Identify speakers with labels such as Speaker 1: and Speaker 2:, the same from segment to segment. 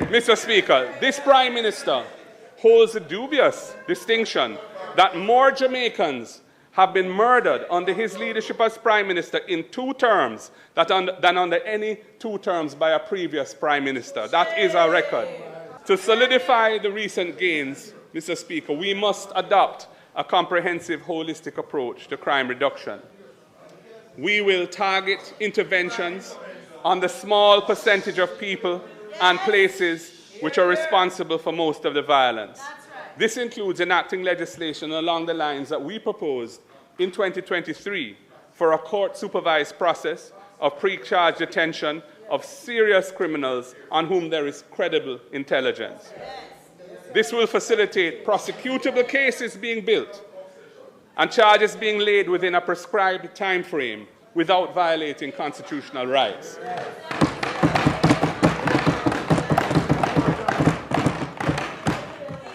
Speaker 1: Mr. Speaker, this Prime Minister holds the dubious distinction that more Jamaicans have been murdered under his leadership as Prime Minister in 2 terms than under any 2 terms by a previous Prime Minister. That is our record. To solidify the recent gains, Mr. Speaker, we must adopt a comprehensive, holistic approach to crime reduction. We will target interventions on the small percentage of people and places which are responsible for most of the violence. This includes enacting legislation along the lines that we proposed in 2023 for a court-supervised process of pre-charge detention of serious criminals on whom there is credible intelligence. This will facilitate prosecutable cases being built and charges being laid within a prescribed time frame without violating constitutional rights.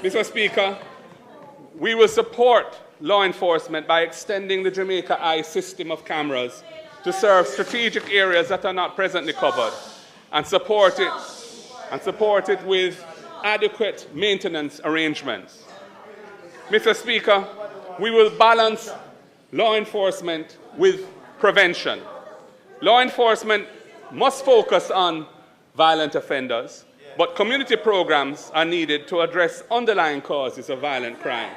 Speaker 1: Mr. Speaker, we will support law enforcement by extending the Jamaica Eye system of cameras to serve strategic areas that are not presently covered and support it with adequate maintenance arrangements. Mr. Speaker, we will balance law enforcement with prevention. Law enforcement must focus on violent offenders, but community programs are needed to address underlying causes of violent crime,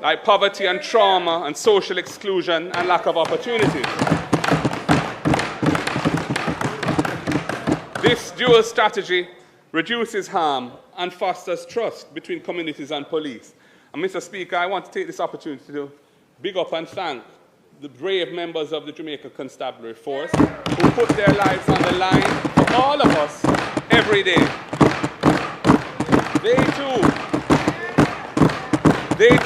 Speaker 1: like poverty and trauma and social exclusion and lack of opportunities. This dual strategy reduces harm and fosters trust between communities and police. And Mr. Speaker, I want to take this opportunity to big up and thank the brave members of the Jamaica Constabulary Force who put their lives on the line for all of us every day. They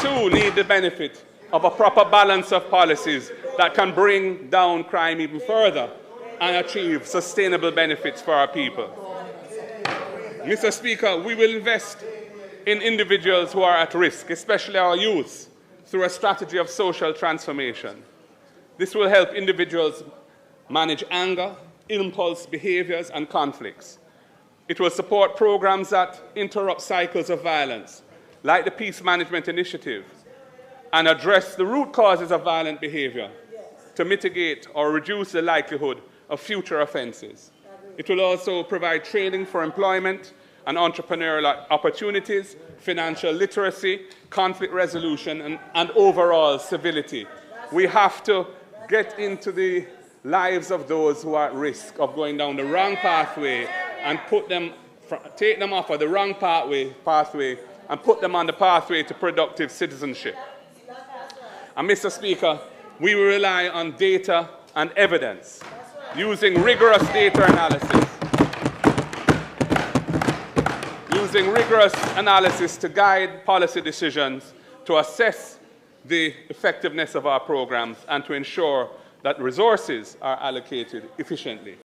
Speaker 1: too need the benefit of a proper balance of policies that can bring down crime even further and achieve sustainable benefits for our people. Mr. Speaker, we will invest in individuals who are at risk, especially our youth, through a strategy of social transformation. This will help individuals manage anger, impulse behaviors, and conflicts. It will support programs that interrupt cycles of violence, like the Peace Management Initiative, and address the root causes of violent behavior to mitigate or reduce the likelihood of future offenses. It will also provide training for employment and entrepreneurial opportunities, financial literacy, conflict resolution, and overall civility. We have to get into the lives of those who are at risk of going down the wrong pathway and take them off of the wrong pathway and put them on the pathway to productive citizenship. And Mr. Speaker, we will rely on data and evidence, using rigorous data analysis to guide policy decisions, to assess the effectiveness of our programs, and to ensure that resources are allocated efficiently.